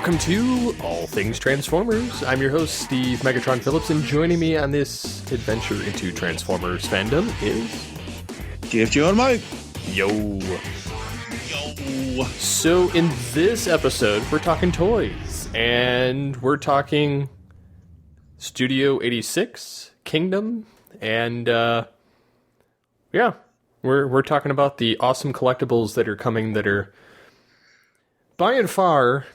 Welcome to All Things Transformers. I'm your host, Steve Megatron Phillips, and joining me on this adventure into Transformers fandom is... GFG on Mike. Yo. Yo. So in this episode, we're talking toys, and we're talking Studio 86, Kingdom, and we're talking about the awesome collectibles that are coming that are by and far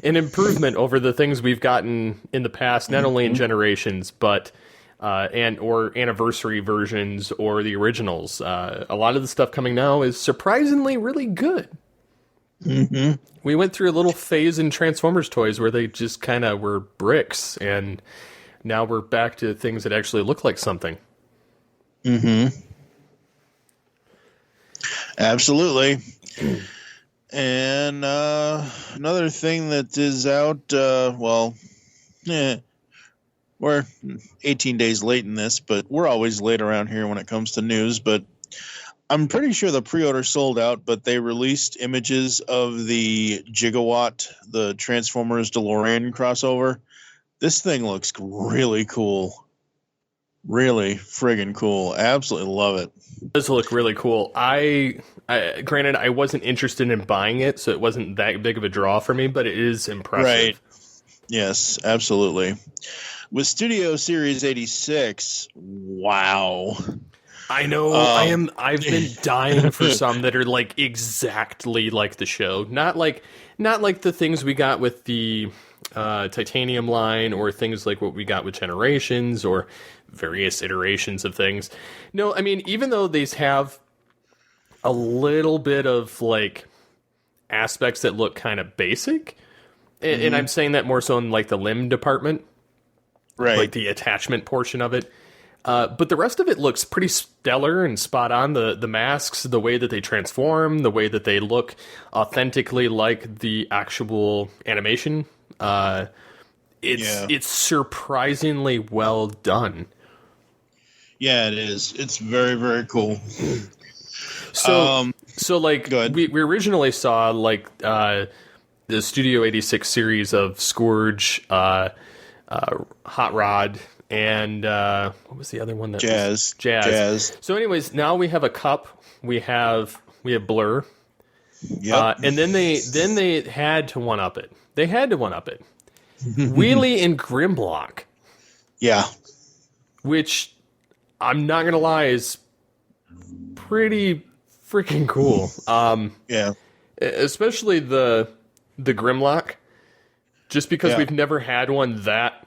an improvement over the things we've gotten in the past, not only in Generations, but or anniversary versions or the originals. A lot of the stuff coming now is surprisingly really good. Mm-hmm. We went through a little phase in Transformers toys where they just kind of were bricks, and now we're back to things that actually look like something. Mm-hmm. Absolutely. And another thing that is out, we're 18 days late in this, but we're always late around here when it comes to news. But I'm pretty sure the pre-order sold out, but they released images of the Gigawatt, the Transformers DeLorean crossover. This thing looks really cool. Really friggin' cool. Absolutely love it. It does look really cool. Granted, I wasn't interested in buying it, so it wasn't that big of a draw for me, but it is impressive. Right. Yes, absolutely. With Studio Series 86, wow. I know. I've been dying for some that are like exactly like the show. Not like the things we got with the Titanium line, or things like what we got with Generations, or various iterations of things. No, I mean, even though these have a little bit of like aspects that look kind of basic, and I'm saying that more so in like the limb department, right? Like the attachment portion of it. But the rest of it looks pretty stellar and spot on. The masks, the way that they transform, the way that they look authentically like the actual animation. It's surprisingly well done. Yeah, it is. It's very, very cool. So like we originally saw like the Studio 86 series of Scourge, Hot Rod, and what was the other one? Jazz. So anyways, now we have a Cup. We have Blur. Yep. And then they had to one up it. Wheelie and Grimlock. Yeah. Which, I'm not gonna lie, is pretty freaking cool. Yeah. Especially the Grimlock, just because we've never had one that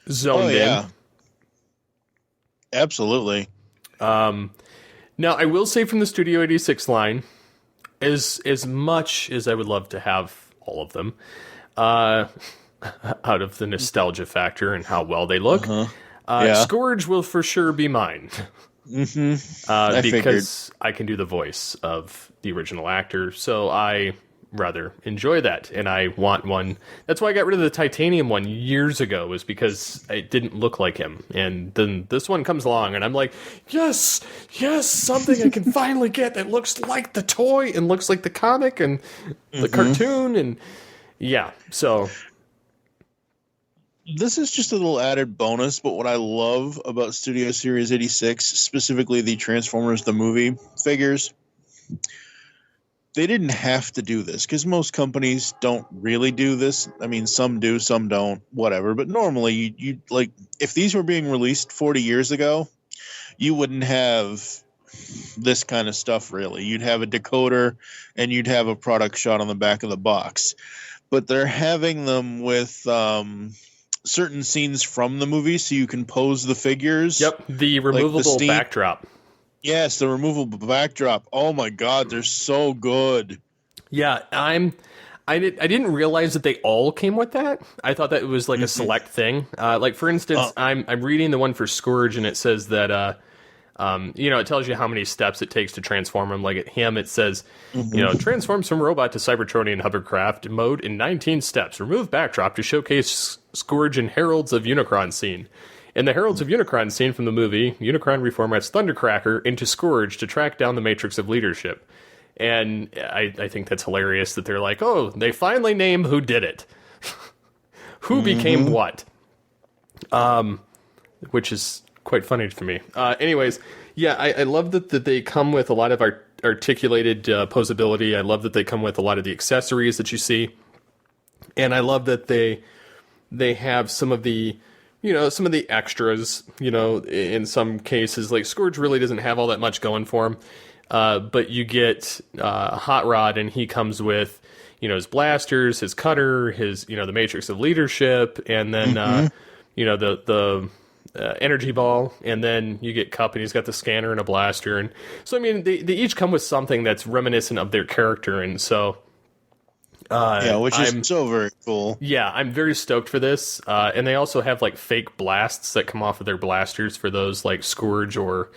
zoned in. Absolutely. Now, I will say from the Studio 86 line, as much as I would love to have all of them, out of the nostalgia factor and how well they look, Scourge will for sure be mine. Because I can do the voice of the original actor, so I rather enjoy that, and I want one. That's why I got rid of the Titanium one years ago, was because it didn't look like him. And then this one comes along, and I'm like, yes, something I can finally get that looks like the toy and looks like the comic and the cartoon, and so... This is just a little added bonus, but what I love about Studio Series 86, specifically the Transformers the movie figures, they didn't have to do this, because most companies don't really do this. I mean, some do, some don't, whatever. But normally, you like, if these were being released 40 years ago, you wouldn't have this kind of stuff, really. You'd have a decoder, and you'd have a product shot on the back of the box. But they're having them with... certain scenes from the movie, so you can pose the figures. Yep, the removable backdrop. Yes, the removable backdrop. Oh my god, they're so good. Yeah, I didn't realize that they all came with that. I thought that it was like a select thing. Like for instance, I'm reading the one for Scourge, and it says that it tells you how many steps it takes to transform him. Like at him, it says, transforms from robot to Cybertronian hovercraft mode in 19 steps. Remove backdrop to showcase Scourge and Heralds of Unicron scene. In the Heralds of Unicron scene from the movie, Unicron reformats Thundercracker into Scourge to track down the Matrix of Leadership. And I think that's hilarious that they're like, oh, they finally name who did it. Who became what? Which is quite funny for me. Anyways, yeah, I love that they come with a lot of articulated posability. I love that they come with a lot of the accessories that you see. And I love that they have some of the extras, in some cases. Like Scourge really doesn't have all that much going for him. But you get Hot Rod, and he comes with, his blasters, his cutter, his, the Matrix of Leadership, and then, the energy ball, and then you get Cup, and he's got the scanner and a blaster. And so, I mean, they each come with something that's reminiscent of their character, and so... which is so very cool. Yeah, I'm very stoked for this. And they also have, like, fake blasts that come off of their blasters for those, like, Scourge or...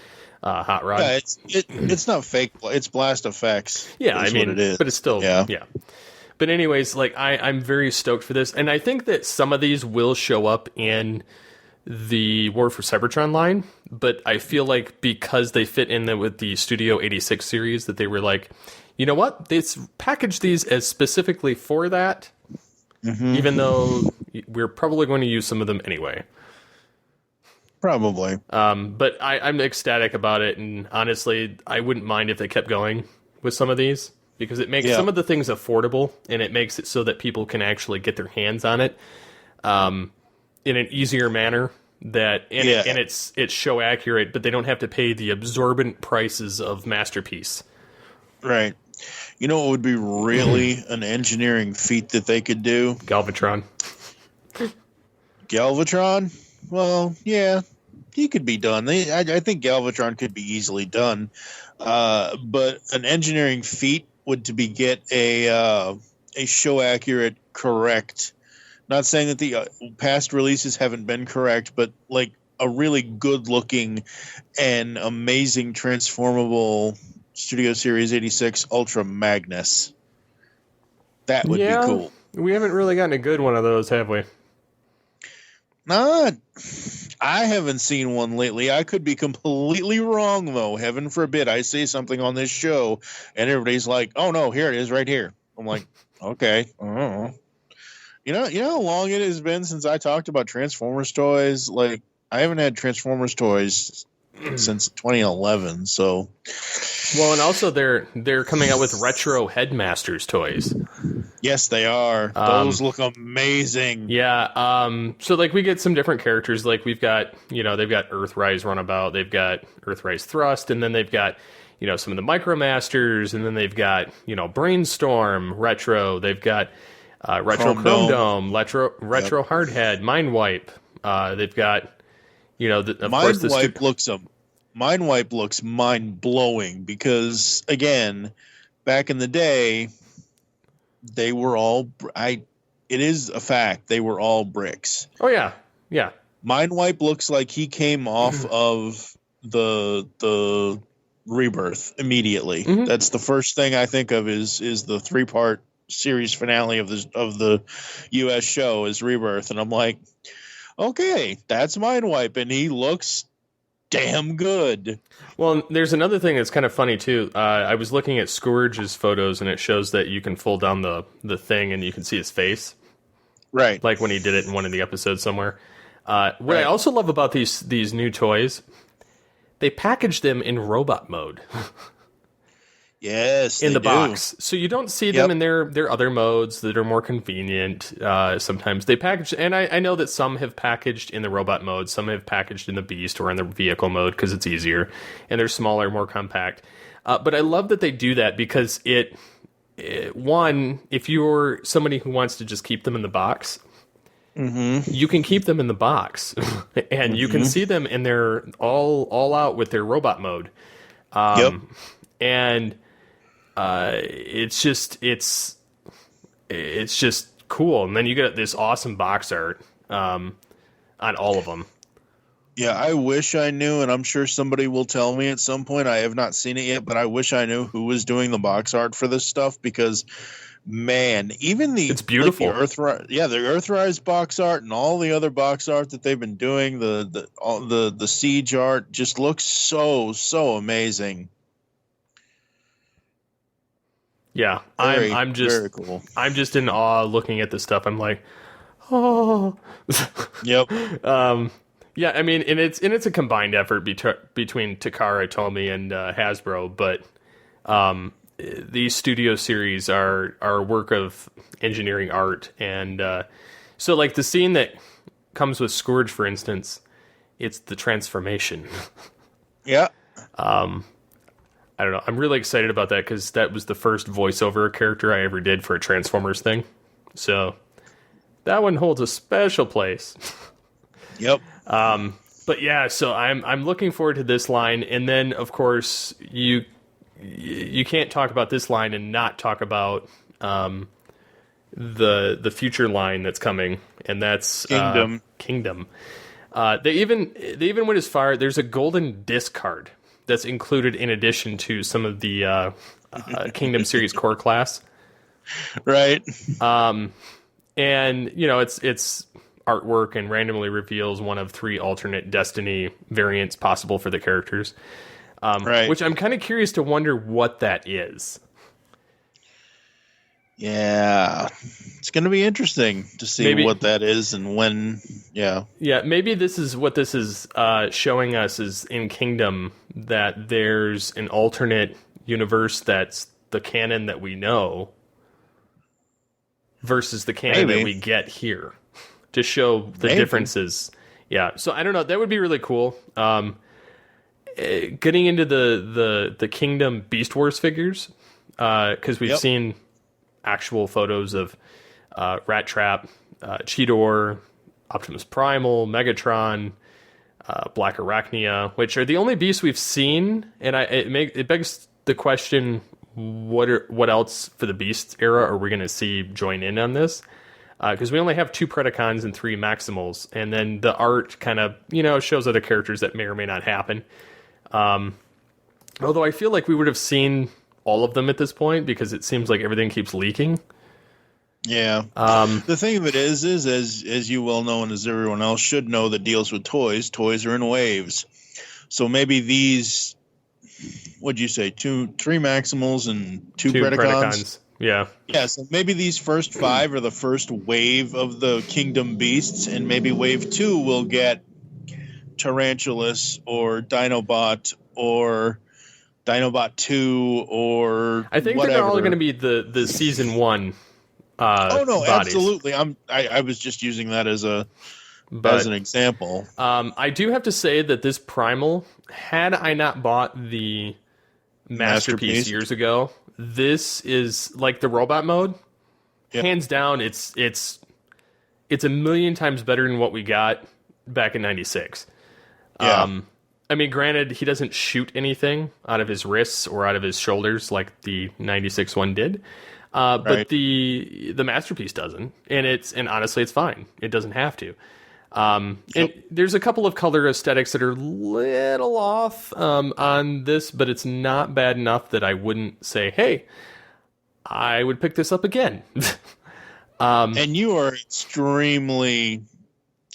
Hot Rod. Yeah, it's not fake. It's blast effects. Yeah, I mean, what it is. But it's still yeah. But anyways, like I'm very stoked for this, and I think that some of these will show up in the War for Cybertron line. But I feel like because they fit in with the Studio 86 series, that they were like, you know what, they packaged these as specifically for that, even though we're probably going to use some of them anyway. Probably. But I'm ecstatic about it, and honestly, I wouldn't mind if they kept going with some of these, because it makes some of the things affordable, and it makes it so that people can actually get their hands on it in an easier manner. And it's show accurate, but they don't have to pay the absorbent prices of Masterpiece. Right. You know what would be really an engineering feat that they could do? Galvatron. Galvatron? Well, yeah, he could be done. I think Galvatron could be easily done. But an engineering feat would get a show accurate, correct. Not saying that the past releases haven't been correct, but like a really good looking and amazing transformable Studio Series 86 Ultra Magnus. That would be cool. We haven't really gotten a good one of those, have we? I haven't seen one lately. I could be completely wrong, though. Heaven forbid I say something on this show and everybody's like, "Oh no, here it is, right here." I'm like, "Okay." You know how long it has been since I talked about Transformers toys? Like, I haven't had Transformers toys since 2011. So, well, and also they're coming out with retro Headmasters toys. Yes, they are. Those look amazing. Yeah. So like we get some different characters. Like we've got, they've got Earthrise Runabout, they've got Earthrise Thrust, and then they've got, some of the Micromasters, and then they've got, Brainstorm Retro, they've got Retro Chrome Dome, Retro Hardhead, Mind Wipe. They've got, Mind Wipe looks mind blowing because again, back in the day, they were all. It is a fact they were all bricks. Oh yeah, yeah. Mind Wipe looks like he came off of the Rebirth immediately. That's the first thing I think of is the 3-part series finale of the US show is Rebirth, and I'm like, okay, that's Mind Wipe, and he looks damn good. Well, there's another thing that's kind of funny too. I was looking at Scourge's photos, and it shows that you can fold down the thing, and you can see his face, right? Like when he did it in one of the episodes somewhere. What I also love about these new toys, they package them in robot mode. Yes, in the box, so you don't see them in their other modes that are more convenient. Sometimes they package, and I know that some have packaged in the robot mode, some have packaged in the Beast or in the vehicle mode because it's easier and they're smaller, more compact. But I love that they do that because one, if you're somebody who wants to just keep them in the box, you can keep them in the box, and you can see them in their all out with their robot mode. And it's just cool. And then you get this awesome box art on all of them. Yeah, I wish I knew, and I'm sure somebody will tell me at some point. I have not seen it yet, but I wish I knew who was doing the box art for this stuff because, man, even it's beautiful. Like the Earthrise box art and all the other box art that they've been doing, the Siege art just looks so amazing. Yeah, Very, I'm just very cool. I'm just in awe looking at this stuff. I'm like, oh. Yep. Yeah, I mean, and it's a combined effort between Takara Tomy and Hasbro, but these studio series are a work of engineering art, and so like the scene that comes with Scourge, for instance, it's the transformation. Yeah. I don't know. I'm really excited about that because that was the first voiceover character I ever did for a Transformers thing. So that one holds a special place. Yep. But yeah, so I'm looking forward to this line, and then of course you can't talk about this line and not talk about the future line that's coming, and that's Kingdom. They even went as far. There's a golden disc card that's included in addition to some of the Kingdom series core class. Right. And you know, it's artwork and randomly reveals one of 3 alternate Destiny variants possible for the characters. Right. Which I'm kind of curious to wonder what that is. Yeah. It's going to be interesting to see what that is and when. Yeah. Yeah, maybe this is what this is showing us is in Kingdom, that there's an alternate universe that's the canon that we know versus the canon that we get here, to show the differences. Yeah, so I don't know. That would be really cool. Getting into the Kingdom Beast Wars figures, because we've seen actual photos of Rat Trap, Cheetor, Optimus Primal, Megatron, Black Arachnia, which are the only beasts we've seen, and it begs the question: what else for the Beast era are we going to see join in on this? Because we only have 2 Predacons and 3 Maximals, and then the art kind of shows other characters that may or may not happen. Although I feel like we would have seen all of them at this point because it seems like everything keeps leaking. Yeah. The thing of it is as you well know and as everyone else should know that deals with toys are in waves. So maybe these, what'd you say, 3 Maximals and 2 Predacons? Yeah. Yeah, so maybe these first 5 are the first wave of the Kingdom Beasts, and maybe wave 2 will get Tarantulas or Dinobot or Dinobot 2 or I think whatever. they're all going to be the season 1 oh no, bodies. Absolutely. I was just using that as an example. I do have to say that this Primal, had I not bought the Masterpiece years ago, this is like the robot mode. Yep. Hands down, it's a million times better than what we got back in '96. Yeah. I mean, granted, he doesn't shoot anything out of his wrists or out of his shoulders like the '96 one did. But the Masterpiece doesn't, and honestly, it's fine. It doesn't have to. And there's a couple of color aesthetics that are a little off on this, but it's not bad enough that I wouldn't say, "Hey, I would pick this up again." And you are extremely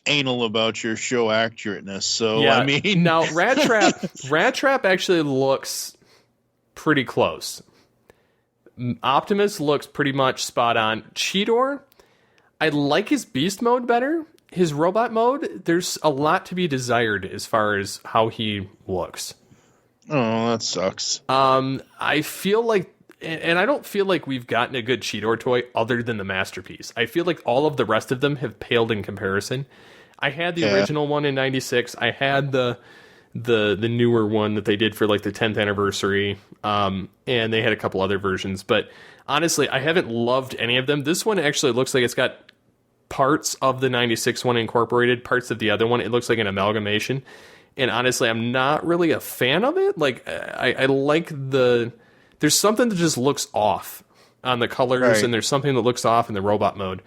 anal about your show accurateness, so yeah, I mean, now Rat Trap actually looks pretty close. Optimus looks pretty much spot on. Cheetor, I like his beast mode better. His robot mode, there's a lot to be desired as far as how he looks. Oh, that sucks. I feel like, and I don't feel like we've gotten a good Cheetor toy other than the Masterpiece. I feel like all of the rest of them have paled in comparison. I had the original one in '96. I had the newer one that they did for like the 10th anniversary, and they had a couple other versions. But honestly, I haven't loved any of them. This one actually looks like it's got parts of the '96 one incorporated, parts of the other one. It looks like an amalgamation. And honestly, I'm not really a fan of it. Like, I like there's something that just looks off on the colors, and there's something that looks off in the robot mode.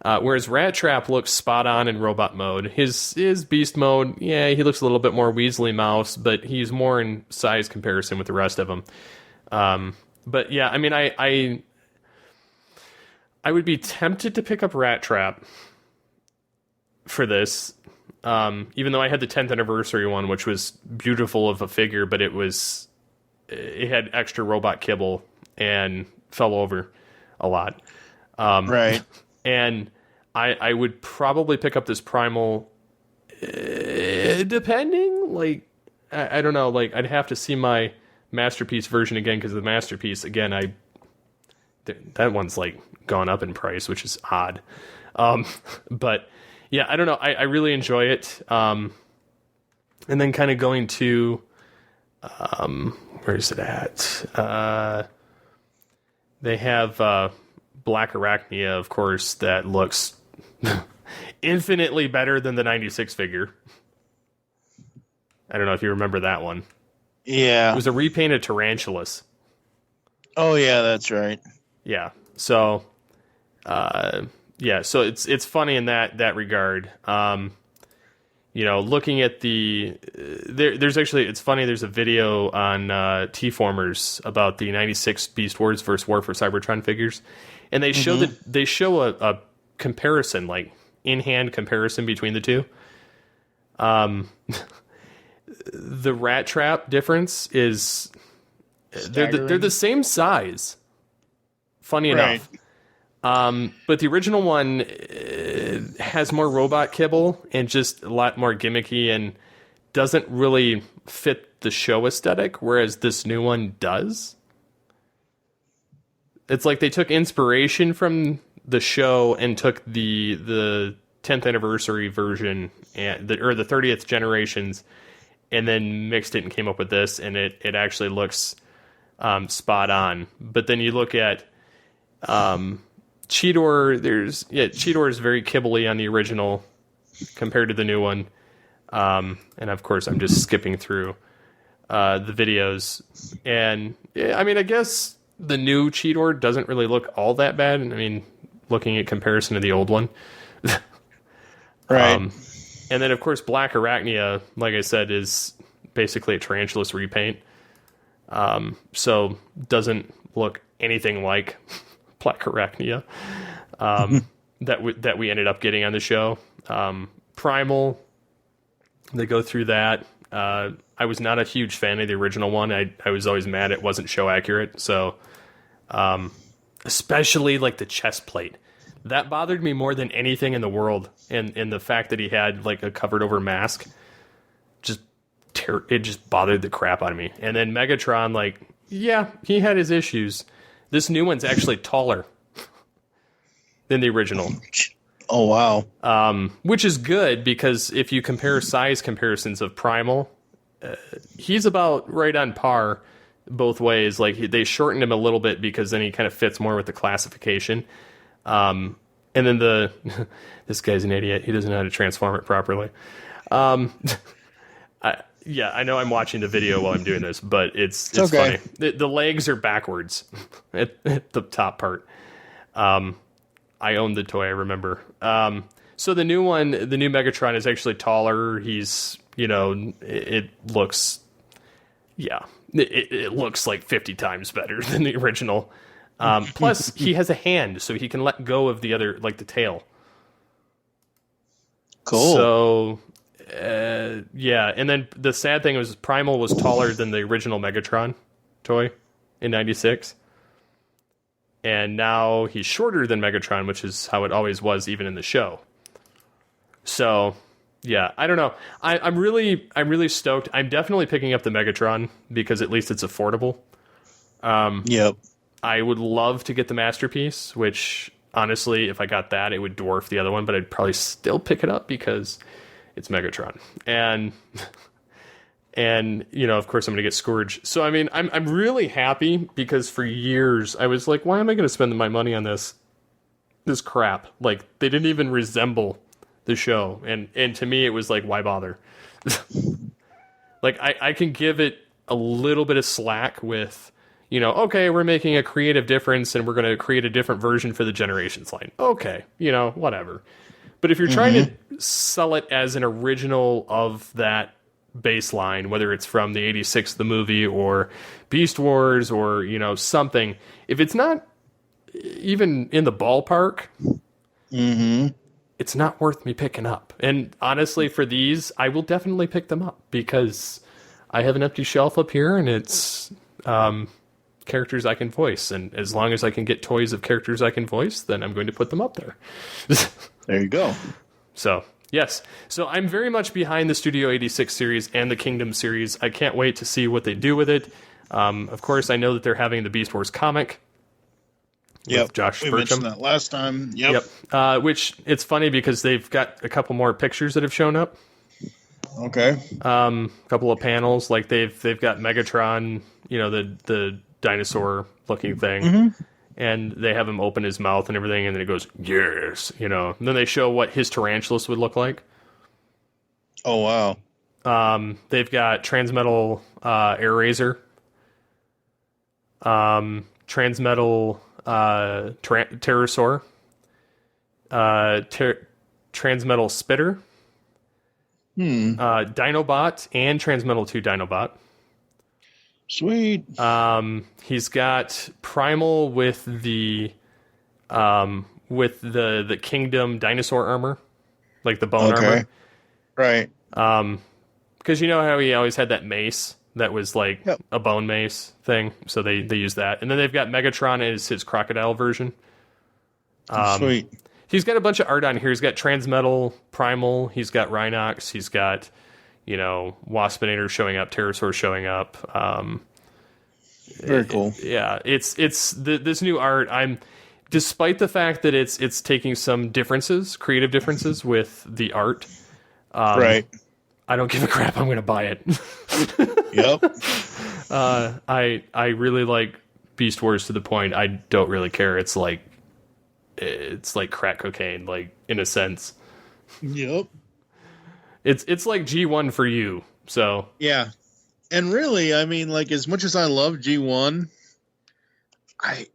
Whereas Rat Trap looks spot on in robot mode. His beast mode, yeah, he looks a little bit more Weasley Mouse, but he's more in size comparison with the rest of them. But yeah, I mean, I would be tempted to pick up Rat Trap for this, even though I had the 10th anniversary one, which was beautiful of a figure, but it had extra robot kibble, and fell over a lot. Right. And I would probably pick up this Primal, depending, like, I don't know, like, I'd have to see my Masterpiece version again, because the Masterpiece, again, that one's, like, gone up in price, which is odd. But, yeah, I don't know, I really enjoy it. And then kind of going to, where is it at? They have Black Arachnia, of course, that looks infinitely better than the 96 figure. I don't know if you remember that one. Yeah. It was a repainted Tarantulas. Oh, yeah, that's right. Yeah. So, so it's funny in that regard. Looking at there's actually, it's funny, there's a video on T-Formers about the 96 Beast Wars versus War for Cybertron figures. And they show a comparison, like in-hand comparison between the two. The Rat Trap difference is they're the same size. Funny enough. But the original one has more robot kibble and just a lot more gimmicky and doesn't really fit the show aesthetic, whereas this new one does. It's like they took inspiration from the show and took the 10th anniversary version or the 30th generations, and then mixed it and came up with this, and it actually looks spot on. But then you look at Cheetor, Cheetor is very kibbly on the original compared to the new one. And of course, I'm just skipping through the videos. And I mean, I guess the new Cheetor doesn't really look all that bad. I mean, looking at comparison to the old one. Right. And then, of course, Black Arachnia, like I said, is basically a Tarantulas repaint. So doesn't look anything like Black Arachnia that we ended up getting on the show. Primal, they go through that. I was not a huge fan of the original one. I was always mad it wasn't show accurate. So, especially like the chest plate. That bothered me more than anything in the world. And the fact that he had like a covered over mask, it just bothered the crap out of me. And then Megatron, like, yeah, he had his issues. This new one's actually taller than the original. Oh, wow. Which is good, because if you compare size comparisons of Primal, he's about right on par both ways. Like, they shortened him a little bit because then he kind of fits more with the classification. And then this guy's an idiot. He doesn't know how to transform it properly. I know I'm watching the video while I'm doing this, but it's okay. Funny. The legs are backwards at the top part. I owned the toy, I remember. So the new one, the new Megatron, is actually taller. He's, it looks, it looks like 50 times better than the original. Plus, he has a hand, so he can let go of the other, like the tail. Cool. So, and then the sad thing was Primal was taller than the original Megatron toy in 96. And now he's shorter than Megatron, which is how it always was, even in the show. So, yeah, I don't know. I'm really stoked. I'm definitely picking up the Megatron because at least it's affordable. Yep. I would love to get the Masterpiece, which honestly, if I got that, it would dwarf the other one, but I'd probably still pick it up because it's Megatron. And of course I'm going to get Scourge. So, I mean, I'm really happy because for years I was like, why am I going to spend my money on this crap? Like, they didn't even resemble the show. And to me, it was like, why bother? Like, I can give it a little bit of slack with, okay, we're making a creative difference and we're going to create a different version for the Generations line. Okay, whatever. But if you're trying to sell it as an original of that baseline, whether it's from the 86, the movie, or Beast Wars, or, something, if it's not even in the ballpark, it's not worth me picking up. And honestly, for these, I will definitely pick them up because I have an empty shelf up here and it's, characters I can voice, and as long as I can get toys of characters I can voice, then I'm going to put them up there. There you go. So, yes. So I'm very much behind the Studio 86 series and the Kingdom series. I can't wait to see what they do with it. Of course, I know that they're having the Beast Wars comic. Yep. Josh we Burcham. mentioned that last time. Yep. Which, it's funny because they've got a couple more pictures that have shown up. Okay. A couple of panels. Like, they've got Megatron, the dinosaur-looking thing. And they have him open his mouth and everything, and then it goes, yes, And then they show what his Tarantulas would look like. Oh, wow. They've got Transmetal Air Razor. Transmetal Pterosaur. Transmetal Spitter. Dinobot and Transmetal 2 Dinobot. Sweet. He's got Primal with the Kingdom dinosaur armor, like the bone armor. Right. Because you know how he always had that mace that was like a bone mace thing, so they use that. And then they've got Megatron as his crocodile version. Sweet. He's got a bunch of art on here. He's got Transmetal Primal. He's got Rhinox. He's got, Waspinator showing up, Pterosaur showing up. Very cool. It's this new art. Despite the fact that it's taking some creative differences with the art. Right. I don't give a crap. I'm going to buy it. Yep. I really like Beast Wars to the point I don't really care. It's like crack cocaine, like, in a sense. Yep. It's like G1 for you. So yeah, and really, I mean, like, as much as I love G1, I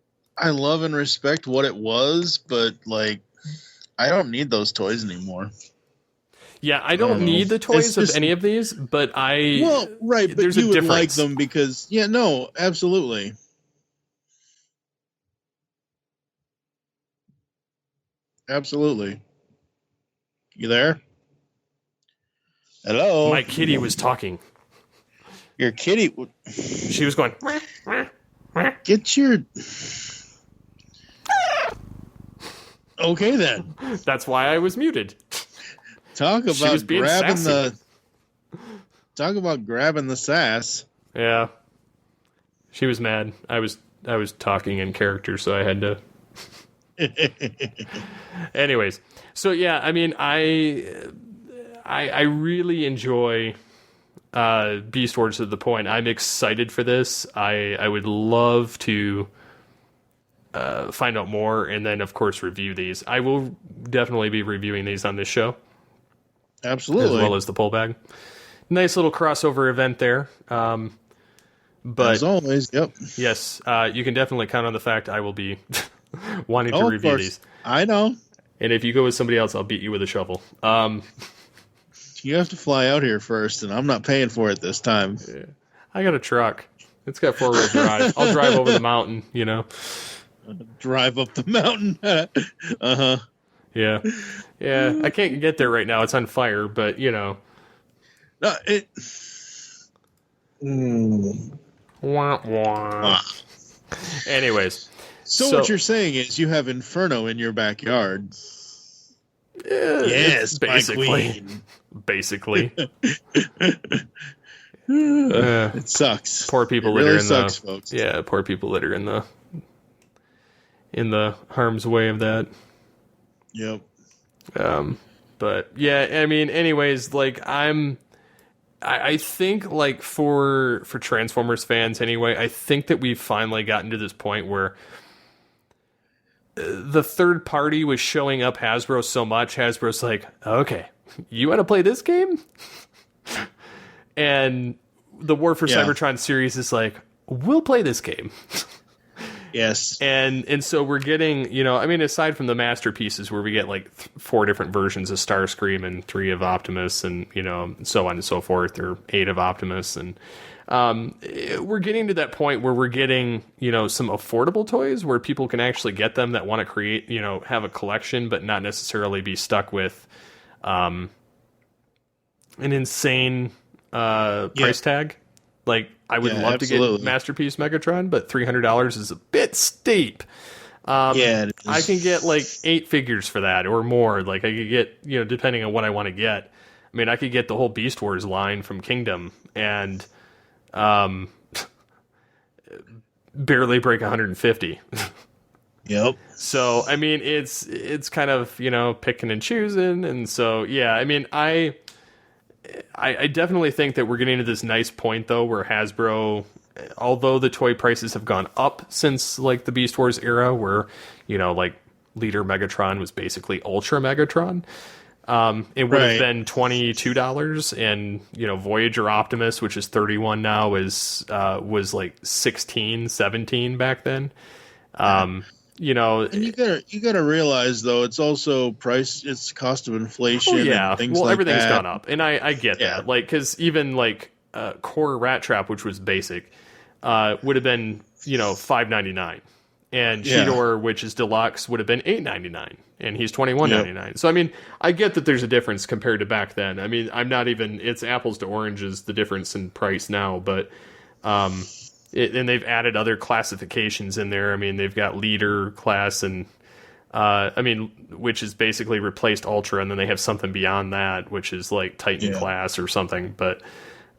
love and respect what it was, but like, I don't need those toys anymore. Yeah, I don't need the toys of any of these, but but there's you a would difference. like them because, absolutely. Absolutely. You there? Hello? My kitty was talking. Your kitty? She was going, Get your... Okay, then. That's why I was muted. Talk about grabbing sassy. Talk about grabbing the sass. Yeah. She was mad. I was talking in character, so I had to... Anyways, so yeah, I mean, I really enjoy Beast Wars to the point I'm excited for this. I would love to find out more, and then of course review these. I will definitely be reviewing these on this show, absolutely, as well as the pull bag. Nice little crossover event there. But as always, yep. Yes, you can definitely count on the fact I will be wanting to review these. I know. And if you go with somebody else, I'll beat you with a shovel. You have to fly out here first, and I'm not paying for it this time. Yeah. I got a truck. It's got 4-wheel drive. I'll drive over the mountain, Drive up the mountain. Uh-huh. Yeah. Yeah, I can't get there right now. It's on fire, but, No, it... Wah, wah. Anyways. So what you're saying is you have Inferno in your backyard. Yes, basically. my queen. Basically. It sucks. Poor people it really that are in sucks, the folks. Yeah, poor people that are in the harm's way of that. Yep. But yeah, I mean, anyways, like I think, like, for Transformers fans anyway, I think that we've finally gotten to this point where the third party was showing up Hasbro so much, Hasbro's like, okay, you want to play this game? And the War for Cybertron series is like, we'll play this game. Yes. And so we're getting, I mean, aside from the masterpieces where we get like 4 different versions of Starscream and 3 of Optimus and, so on and so forth, or 8 of Optimus. And we're getting to that point where we're getting, some affordable toys where people can actually get them that want to create, have a collection, but not necessarily be stuck with an insane price tag. Like, I would love to get Masterpiece Megatron, but $300 is a bit steep. Yeah, I can get like 8 figures for that or more. Like I could get, depending on what I want to get. I mean, I could get the whole Beast Wars line from Kingdom and barely break 150. Yep. So, I mean, it's kind of, picking and choosing. And so, yeah, I mean, I definitely think that we're getting to this nice point, though, where Hasbro, although the toy prices have gone up since, like, the Beast Wars era, where, like, Leader Megatron was basically Ultra Megatron, it would have been $22, and, Voyager Optimus, which is $31 now, was like $16, $17 back then. And you gotta realize though, it's also it's cost of inflation. And things like everything's that. gone up, and I get that. Like, because even like Core Rat Trap, which was basic, would have been $5.99, and Cheetor, which is deluxe, would have been $8.99, and he's $21.99. Yep. So I mean, I get that there's a difference compared to back then. I mean, it's apples to oranges, the difference in price now, but and they've added other classifications in there. I mean, they've got Leader class, and which is basically replaced Ultra, and then they have something beyond that, which is like Titan class or something. But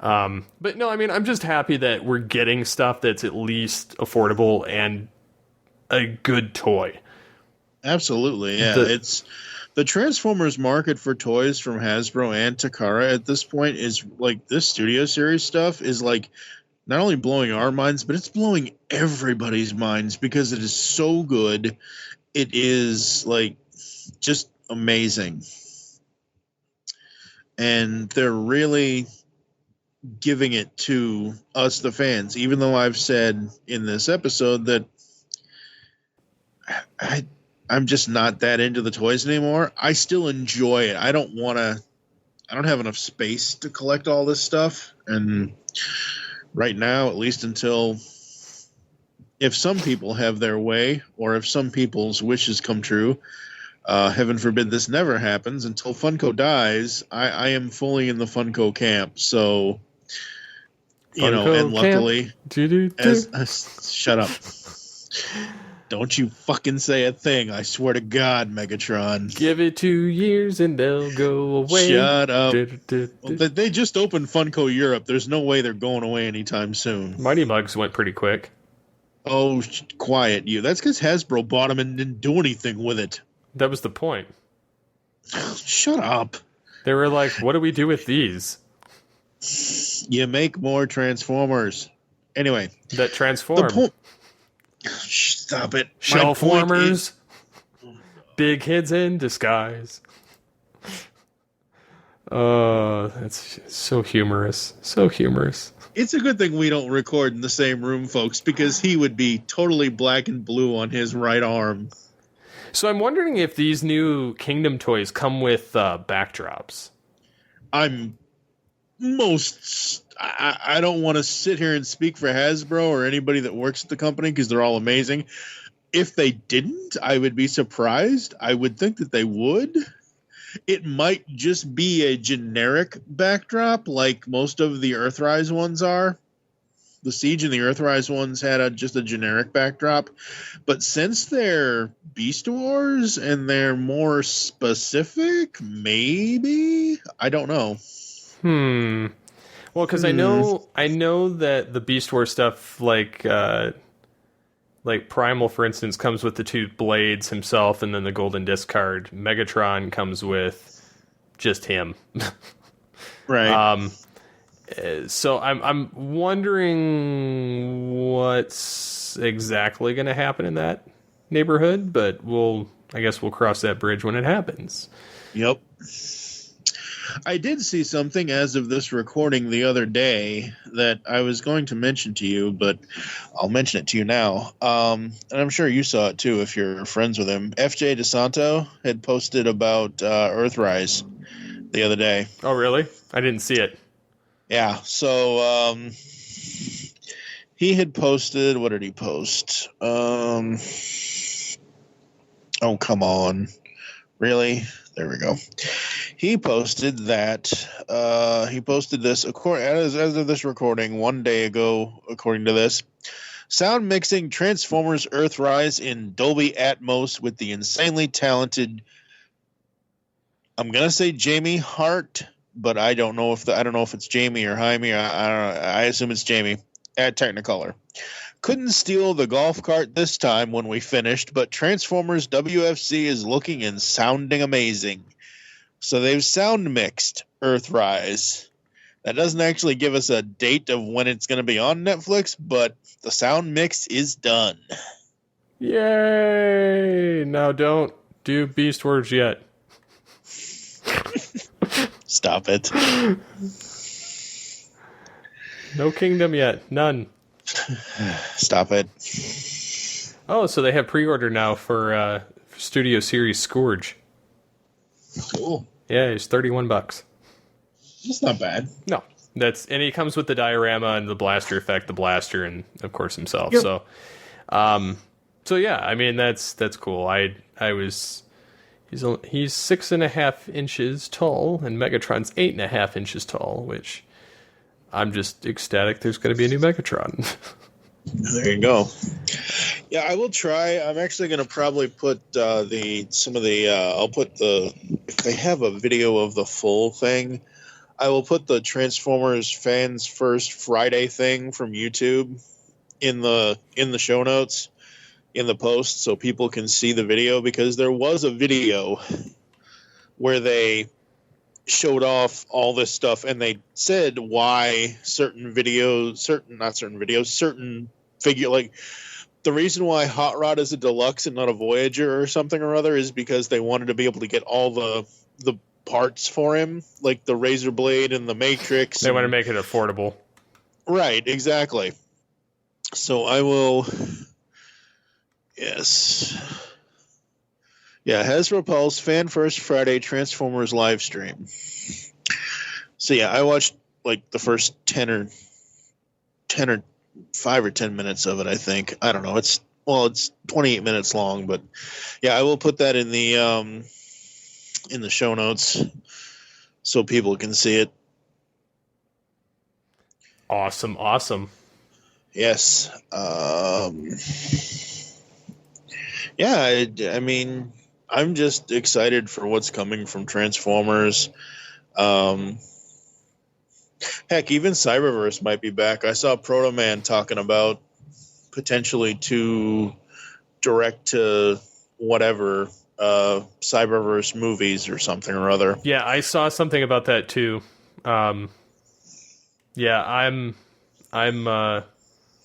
no, I mean, I'm just happy that we're getting stuff that's at least affordable and a good toy. Absolutely, yeah. It's the Transformers market for toys from Hasbro and Takara at this point is like this Studio Series stuff is like not only blowing our minds, but it's blowing everybody's minds because it is so good. It is like just amazing. And they're really giving it to us, the fans, even though I've said in this episode that I'm just not that into the toys anymore. I still enjoy it. I don't have enough space to collect all this stuff. And right now, at least until if some people have their way or if some people's wishes come true, heaven forbid this never happens, until Funko dies, I am fully in the Funko camp. So, Funko and luckily, shut up. Don't you fucking say a thing. I swear to God, Megatron. Give it 2 years and they'll go away. Shut up. They just opened Funko Europe. There's no way they're going away anytime soon. Mighty Mugs went pretty quick. Oh, quiet you. That's because Hasbro bought them and didn't do anything with it. That was the point. Shut up. They were like, what do we do with these? You make more Transformers. Anyway. That transform. Stop it. Shelf warmers. Big kids in disguise. Oh, that's so humorous. So humorous. It's a good thing we don't record in the same room, folks, because he would be totally black and blue on his right arm. So I'm wondering if these new Kingdom toys come with backdrops. I don't want to sit here and speak for Hasbro or anybody that works at the company because they're all amazing. If they didn't, I would be surprised. I would think that they would. It might just be a generic backdrop like most of the Earthrise ones are. The Siege and the Earthrise ones had just a generic backdrop. But since they're Beast Wars and they're more specific, maybe? I don't know. Well, because I know that the Beast Wars stuff, like Primal, for instance, comes with the 2 blades himself, and then the golden discard. Megatron comes with just him. Right. So I'm wondering what's exactly going to happen in that neighborhood, but I guess we'll cross that bridge when it happens. Yep. I did see something as of this recording the other day that I was going to mention to you, but I'll mention it to you now. And I'm sure you saw it too if you're friends with him. FJ DeSanto had posted about Earthrise the other day. Oh, really? I didn't see it. Yeah. So he had posted. What did he post? Oh, come on. Really? There we go. He posted that he posted this as of this recording 1 day ago, according to this. Sound mixing Transformers Earthrise in Dolby Atmos with the insanely talented, I'm gonna say Jamie Hart, but I don't know if it's Jamie or Jaime. I assume it's Jamie at Technicolor. Couldn't steal the golf cart this time when we finished, but Transformers WFC is looking and sounding amazing. So they've sound mixed Earthrise. That doesn't actually give us a date of when it's going to be on Netflix, but the sound mix is done. Yay! Now don't do Beast Wars yet. Stop it. No Kingdom yet. None. Stop it. Oh, so they have pre-order now for Studio Series Scourge. Cool. Yeah, it's $31. That's not bad. No, and he comes with the diorama and the blaster effect, the blaster, and of course himself. Yep. So yeah, I mean that's cool. He's 6.5 inches tall, and Megatron's 8.5 inches tall, which I'm just ecstatic. There's going to be a new Megatron. There you go. Yeah, I will try. I'm actually going to probably put if they have a video of the full thing, I will put the Transformers Fans First Friday thing from YouTube in the show notes, in the post, so people can see the video, because there was a video where they showed off all this stuff and they said why certain figure, like the reason why Hot Rod is a deluxe and not a Voyager or something or other is because they wanted to be able to get all the parts for him, like the Razor Blade and the Matrix. They want to make it affordable. Right, exactly. So I will... Yes. Yeah, Hasbro Pulse Fan First Friday Transformers live stream. So yeah, I watched like the first 10 or 5 or 10 minutes of it, I think. I don't know. It's 28 minutes long, but yeah, I will put that in the show notes so people can see it. Awesome. Yes. Yeah, I mean, I'm just excited for what's coming from Transformers. Heck, even Cyberverse might be back. I saw Proto Man talking about potentially to direct to whatever Cyberverse movies or something or other. Yeah, I saw something about that too. Yeah, I'm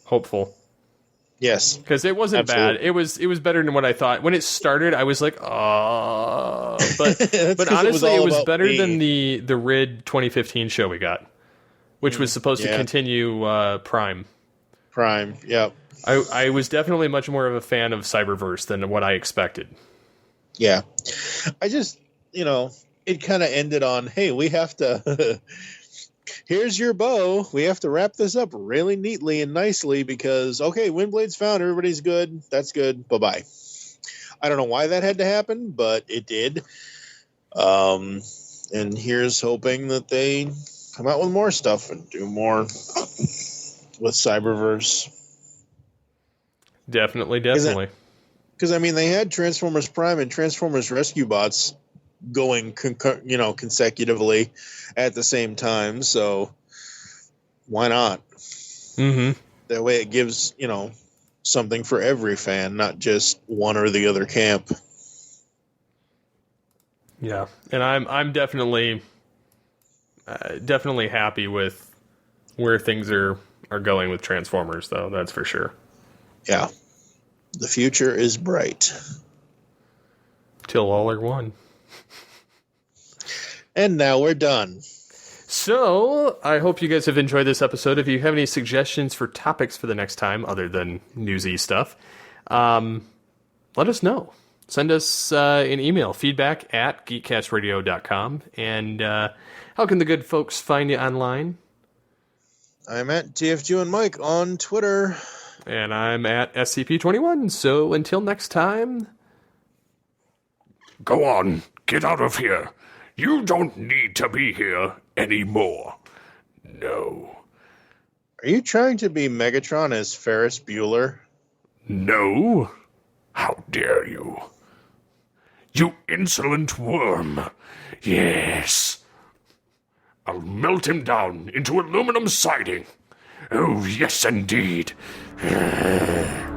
hopeful. Yes, because it wasn't bad. It was better than what I thought. When it started, I was like, oh, but honestly, it was better than the RID 2015 show we got, which was supposed to continue Prime. Prime, yep. I was definitely much more of a fan of Cyberverse than what I expected. Yeah. I just, it kind of ended on, hey, we have to... Here's your bow. We have to wrap this up really neatly and nicely because, okay, Windblade's found. Everybody's good. That's good. Bye-bye. I don't know why that had to happen, but it did. And here's hoping that they come out with more stuff and do more with Cyberverse. Definitely. Because, I mean, they had Transformers Prime and Transformers Rescue Bots going consecutively at the same time, so why not? Mm-hmm. That way it gives something for every fan, not just one or the other camp. Yeah, and I'm definitely happy with where things are going with Transformers, though. That's for sure. Yeah, the future is bright till all are one. And now we're done. So, I hope you guys have enjoyed this episode. If you have any suggestions for topics for the next time, other than newsy stuff, let us know. Send us an email, feedback@geekcastradio.com. And how can the good folks find you online? I'm at TFG and Mike on Twitter. And I'm at SCP-21. So, until next time, go on, get out of here. You don't need to be here anymore. No. Are you trying to be Megatron as Ferris Bueller? No? How dare you? You insolent worm. Yes. I'll melt him down into aluminum siding. Oh, yes, indeed. Yeah.